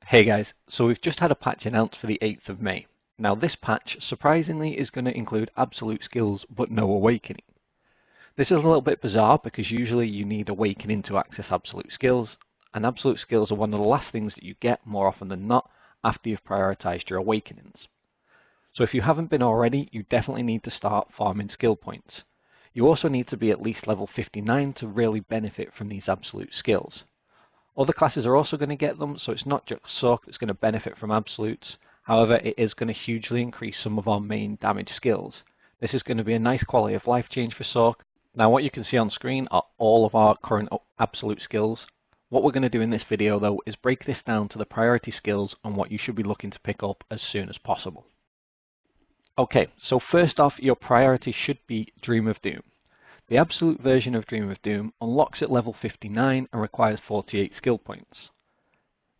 Hey guys, so we've just had a patch announced for the 8th of May. Now this patch, surprisingly, is going to include absolute skills but no awakening. This is a little bit bizarre because usually you need awakening to access absolute skills, and absolute skills are one of the last things that you get more often than not after you've prioritized your awakenings. So if you haven't been already, you definitely need to start farming skill points. You also need to be at least level 59 to really benefit from these absolute skills. Other classes are also going to get them, so it's not just Sorc that's going to benefit from absolutes. However, it is going to hugely increase some of our main damage skills. This is going to be a nice quality of life change for Sorc. Now what you can see on screen are all of our current absolute skills. What we're going to do in this video though is break this down to the priority skills and what you should be looking to pick up as soon as possible. Okay, so first off, your priority should be Dream of Doom. The absolute version of Dream of Doom unlocks at level 59 and requires 48 skill points.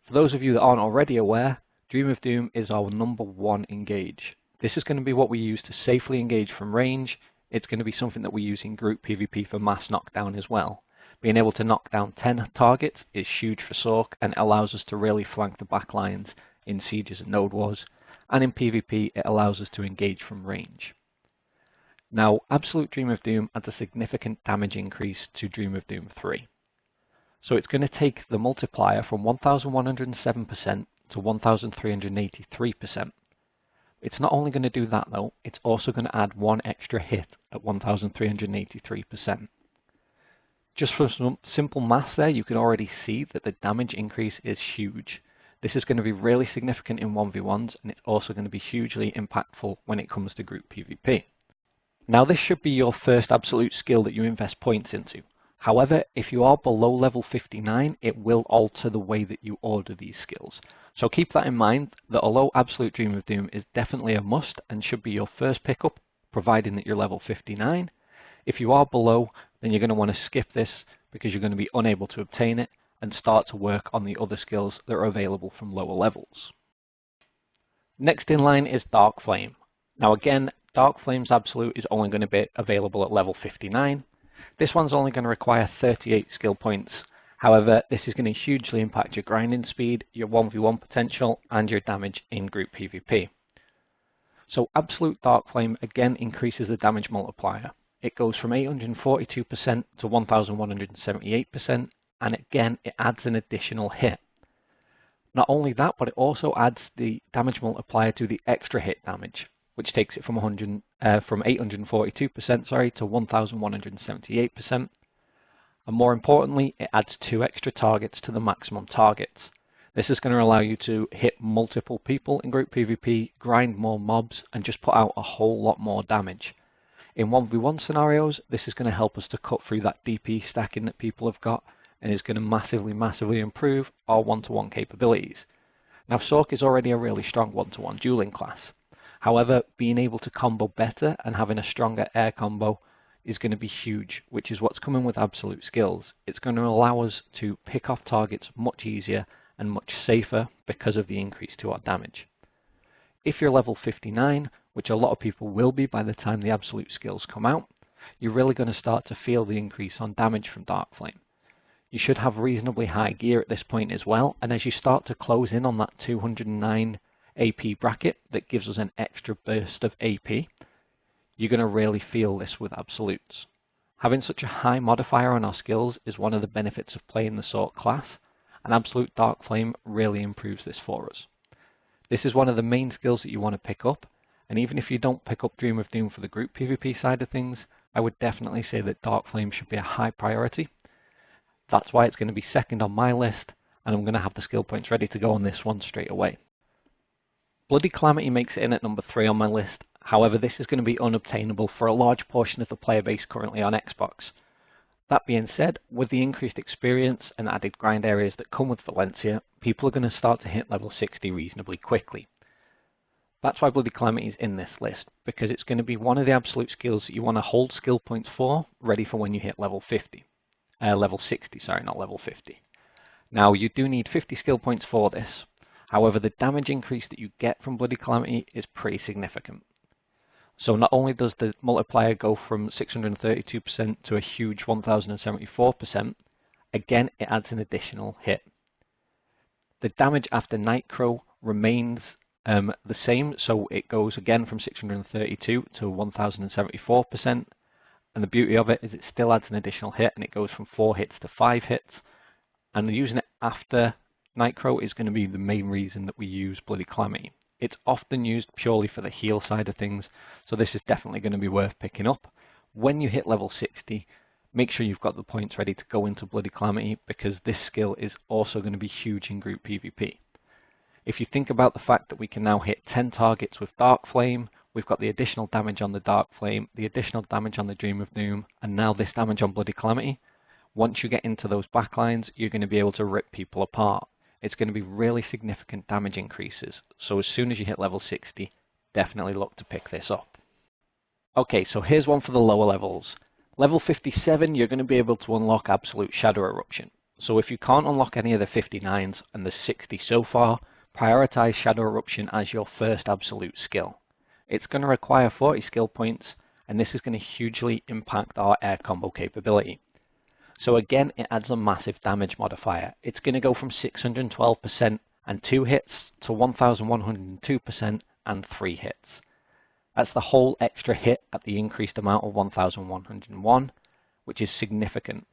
For those of you that aren't already aware, Dream of Doom is our #1 engage. This is going to be what we use to safely engage from range. It's going to be something that we use in group PvP for mass knockdown as well. Being able to knock down 10 targets is huge for Sorc and it allows us to really flank the back lines in sieges and node wars, and in PvP it allows us to engage from range. Now, Absolute Dream of Doom adds a significant damage increase to Dream of Doom 3. So it's going to take the multiplier from 1107% to 1383%. It's not only going to do that though, it's also going to add one extra hit at 1383%. Just for some simple maths there, you can already see that the damage increase is huge. This is going to be really significant in 1v1s, and it's also going to be hugely impactful when it comes to group PvP. Now this should be your first absolute skill that you invest points into. However, if you are below level 59, it will alter the way that you order these skills. So keep that in mind, that although Absolute Dream of Doom is definitely a must and should be your first pickup, providing that you're level 59, if you are below, then you're going to want to skip this because you're going to be unable to obtain it and start to work on the other skills that are available from lower levels. Next in line is Dark Flame. Now again, Dark Flame's Absolute is only going to be available at level 59. This one's only going to require 38 skill points. However, this is going to hugely impact your grinding speed, your 1v1 potential, and your damage in group PvP. So Absolute Dark Flame again increases the damage multiplier. It goes from 842% to 1178%, and again it adds an additional hit. Not only that, but it also adds the damage multiplier to the extra hit damage, which takes it from 842% to 1178%. And more importantly, it adds 2 extra targets to the maximum targets. This is going to allow you to hit multiple people in group PvP, grind more mobs, and just put out a whole lot more damage. In 1v1 scenarios, this is going to help us to cut through that DP stacking that people have got, and is going to massively improve our one-to-one capabilities. Now Sorc is already a really strong one-to-one dueling class. However, being able to combo better and having a stronger air combo is going to be huge, which is what's coming with absolute skills. It's going to allow us to pick off targets much easier and much safer because of the increase to our damage. If you're level 59, which a lot of people will be by the time the absolute skills come out, you're really going to start to feel the increase on damage from Dark Flame. You should have reasonably high gear at this point as well, and as you start to close in on that 209 AP bracket that gives us an extra burst of AP, you're going to really feel this with absolutes. Having such a high modifier on our skills is one of the benefits of playing the Sorc class, and Absolute Dark Flame really improves this for us. This is one of the main skills that you want to pick up, and even if you don't pick up Dream of Doom for the group PvP side of things, I would definitely say that Dark Flame should be a high priority. That's why it's going to be second on my list, and I'm going to have the skill points ready to go on this one straight away. Bloody Calamity makes it in at number 3 on my list. However, this is going to be unobtainable for a large portion of the player base currently on Xbox. That being said, with the increased experience and added grind areas that come with Valencia, people are going to start to hit level 60 reasonably quickly. That's why Bloody Calamity is in this list, because it's going to be one of the absolute skills that you want to hold skill points for, ready for when you hit level 60. Level 60, sorry, not level 50. Now, you do need 50 skill points for this. However, the damage increase that you get from Bloody Calamity is pretty significant. So not only does the multiplier go from 632% to a huge 1074%, again, it adds an additional hit. The damage after Nitro remains the same, so it goes again from 632 to 1074%, and the beauty of it is it still adds an additional hit, and it goes from 4 hits to 5 hits, and using it after Nitro is going to be the main reason that we use Bloody Calamity. It's often used purely for the heal side of things, so this is definitely going to be worth picking up. When you hit level 60, make sure you've got the points ready to go into Bloody Calamity, because this skill is also going to be huge in group PvP. If you think about the fact that we can now hit 10 targets with Dark Flame, we've got the additional damage on the Dark Flame, the additional damage on the Dream of Doom, and now this damage on Bloody Calamity. Once you get into those backlines, you're going to be able to rip people apart. It's going to be really significant damage increases, so as soon as you hit level 60, definitely look to pick this up. Okay, so here's one for the lower levels. Level 57, you're going to be able to unlock Absolute Shadow Eruption. So if you can't unlock any of the 59s and the 60 so far, prioritize Shadow Eruption as your first absolute skill. It's going to require 40 skill points, and this is going to hugely impact our air combo capability. So again, it adds a massive damage modifier. It's going to go from 612% and 2 hits to 1102% and 3 hits. That's the whole extra hit at the increased amount of 1101, which is significant.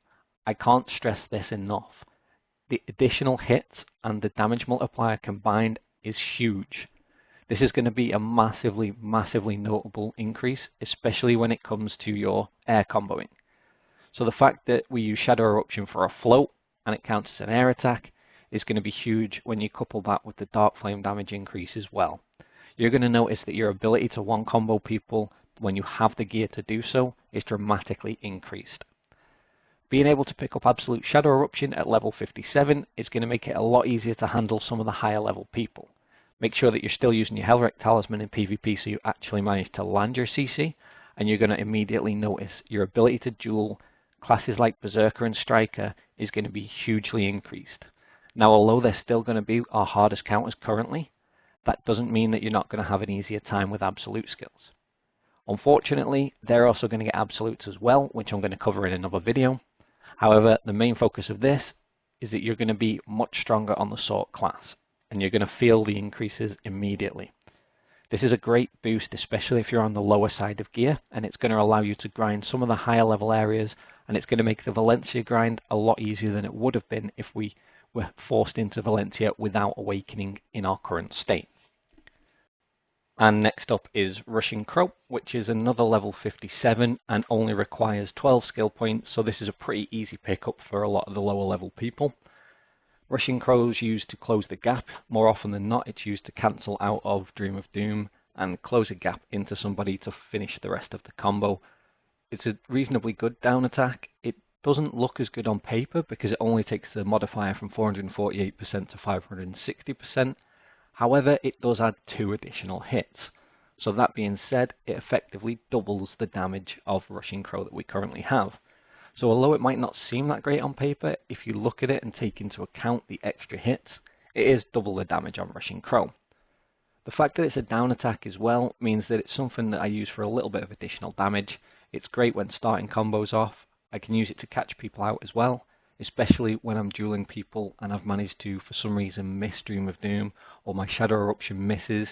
I can't stress this enough. The additional hits and the damage multiplier combined is huge. This is going to be a massively notable increase, especially when it comes to your air comboing. So the fact that we use Shadow Eruption for a float and it counts as an air attack is going to be huge when you couple that with the Dark Flame damage increase as well. You're going to notice that your ability to one combo people when you have the gear to do so is dramatically increased. Being able to pick up Absolute Shadow Eruption at level 57 is going to make it a lot easier to handle some of the higher level people. Make sure that you're still using your Hellwreck Talisman in PvP so you actually manage to land your CC, and you're going to immediately notice your ability to duel classes like Berserker and Striker is going to be hugely increased. Now, although they're still going to be our hardest counters currently, that doesn't mean that you're not going to have an easier time with absolute skills. Unfortunately, they're also going to get absolutes as well, which I'm going to cover in another video. However, the main focus of this is that you're going to be much stronger on the Sorc class, and you're going to feel the increases immediately. This is a great boost, especially if you're on the lower side of gear, and it's going to allow you to grind some of the higher level areas, and it's going to make the Valencia grind a lot easier than it would have been if we were forced into Valencia without awakening in our current state. And next up is Rushing Crow, which is another level 57 and only requires 12 skill points, so this is a pretty easy pickup for a lot of the lower level people. Rushing Crow is used to close the gap. More often than not, it's used to cancel out of Dream of Doom and close a gap into somebody to finish the rest of the combo. It's a reasonably good down attack. It doesn't look as good on paper because it only takes the modifier from 448% to 560%. However, it does add 2 additional hits. So that being said, it effectively doubles the damage of Rushing Crow that we currently have. So although it might not seem that great on paper, if you look at it and take into account the extra hits, it is double the damage on Rushing Crow. The fact that it's a down attack as well means that it's something that I use for a little bit of additional damage. It's great when starting combos off. I can use it to catch people out as well, especially when I'm dueling people and I've managed to, for some reason, miss Dream of Doom, or my Shadow Eruption misses,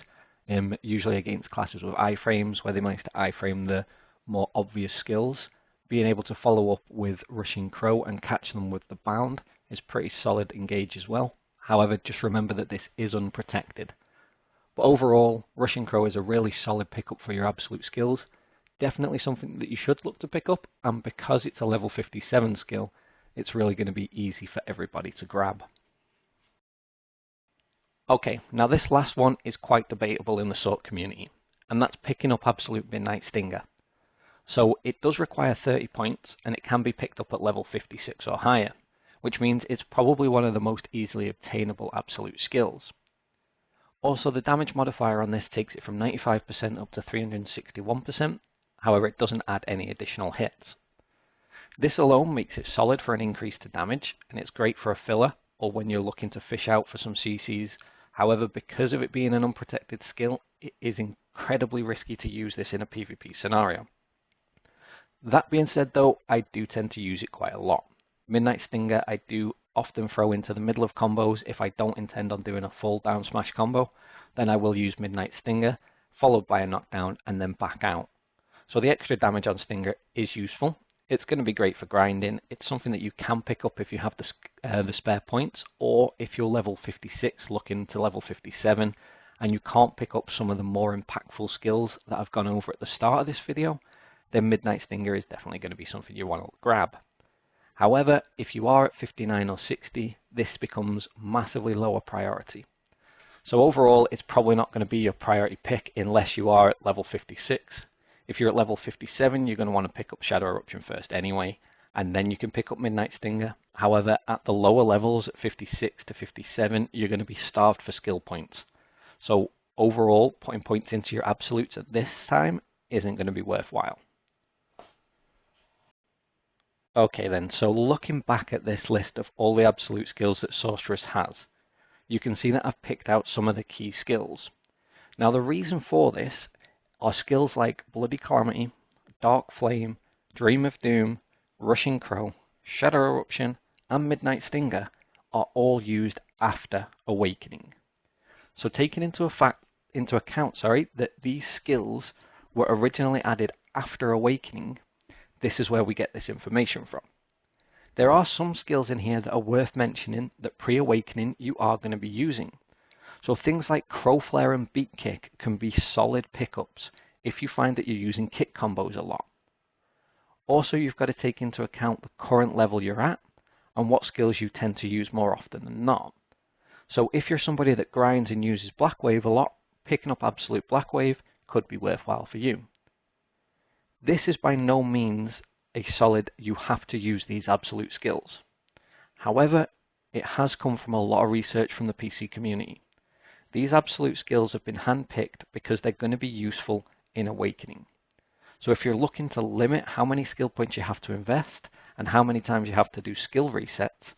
usually against classes with iframes, where they manage to iframe the more obvious skills. Being able to follow up with Rushing Crow and catch them with the Bound is pretty solid engage as well. However, just remember that this is unprotected. But overall, Rushing Crow is a really solid pickup for your absolute skills. Definitely something that you should look to pick up, and because it's a level 57 skill, it's really going to be easy for everybody to grab. Okay, now this last one is quite debatable in the Sorc community, and that's picking up Absolute Midnight Stinger. So it does require 30 points, and it can be picked up at level 56 or higher, which means it's probably one of the most easily obtainable absolute skills. Also, the damage modifier on this takes it from 95% up to 361%, however it doesn't add any additional hits. This alone makes it solid for an increase to damage, and it's great for a filler, or when you're looking to fish out for some CCs. However, because of it being an unprotected skill, it is incredibly risky to use this in a PvP scenario. That being said though, I do tend to use it quite a lot. Midnight Stinger I do often throw into the middle of combos if I don't intend on doing a full down smash combo. Then I will use Midnight Stinger, followed by a knockdown, and then back out. So the extra damage on Stinger is useful. It's going to be great for grinding. It's something that you can pick up if you have the spare points, or if you're level 56 looking to level 57, and you can't pick up some of the more impactful skills that I've gone over at the start of this video, then Midnight Stinger is definitely going to be something you want to grab. However, if you are at 59 or 60, this becomes massively lower priority. So overall, it's probably not going to be your priority pick unless you are at level 56. If you're at level 57, you're going to want to pick up Shadow Eruption first anyway, and then you can pick up Midnight Stinger. However, at the lower levels, at 56 to 57, you're going to be starved for skill points. So overall, putting points into your absolutes at this time isn't going to be worthwhile. Okay then, so looking back at this list of all the absolute skills that Sorceress has, you can see that I've picked out some of the key skills. Now the reason for this are skills like Bloody Calamity, Dark Flame, Dream of Doom, Rushing Crow, Shadow Eruption, and Midnight Stinger are all used after Awakening. So taking into account that these skills were originally added after Awakening, this is where we get this information from. There are some skills in here that are worth mentioning that pre-Awakening you are going to be using. So things like Crow Flare and Beat Kick can be solid pickups if you find that you're using kick combos a lot. Also, you've got to take into account the current level you're at and what skills you tend to use more often than not. So if you're somebody that grinds and uses Black Wave a lot, picking up Absolute Black Wave could be worthwhile for you. This is by no means a solid you have to use these absolute skills. However, it has come from a lot of research from the PC community. These absolute skills have been handpicked because they're going to be useful in Awakening. So if you're looking to limit how many skill points you have to invest and how many times you have to do skill resets,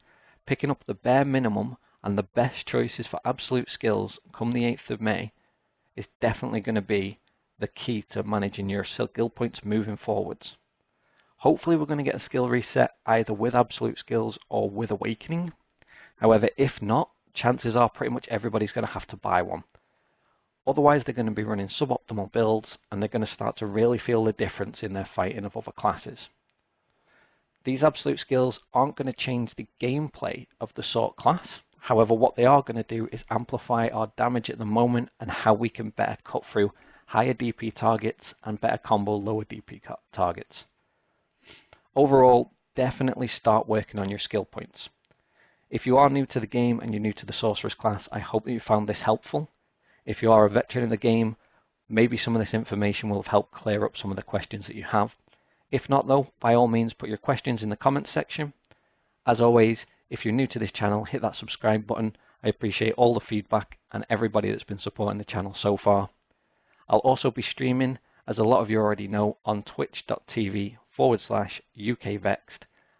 picking up the bare minimum and the best choices for absolute skills come the 8th of May is definitely going to be the key to managing your skill points moving forwards. Hopefully we're going to get a skill reset either with absolute skills or with Awakening. However, if not, chances are pretty much everybody's going to have to buy one. Otherwise they're going to be running suboptimal builds and they're going to start to really feel the difference in their fighting of other classes. These absolute skills aren't going to change the gameplay of the Sorc class. However, what they are going to do is amplify our damage at the moment and how we can better cut through higher DP targets and better combo lower DP targets. Overall, definitely start working on your skill points. If you are new to the game and you're new to the Sorceress class, I hope that you found this helpful. If you are a veteran in the game, maybe some of this information will have helped clear up some of the questions that you have. If not though, by all means put your questions in the comments section. As always, if you're new to this channel, hit that subscribe button. I appreciate all the feedback and everybody that's been supporting the channel so far. I'll also be streaming, as a lot of you already know, on twitch.tv/UKVext.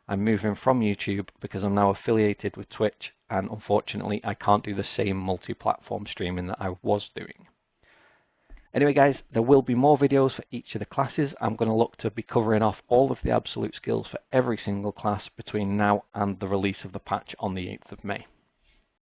I'm moving from YouTube because I'm now affiliated with Twitch, and unfortunately I can't do the same multi-platform streaming that I was doing. Anyway guys, there will be more videos for each of the classes. I'm going to look to be covering off all of the absolute skills for every single class between now and the release of the patch on the 8th of May.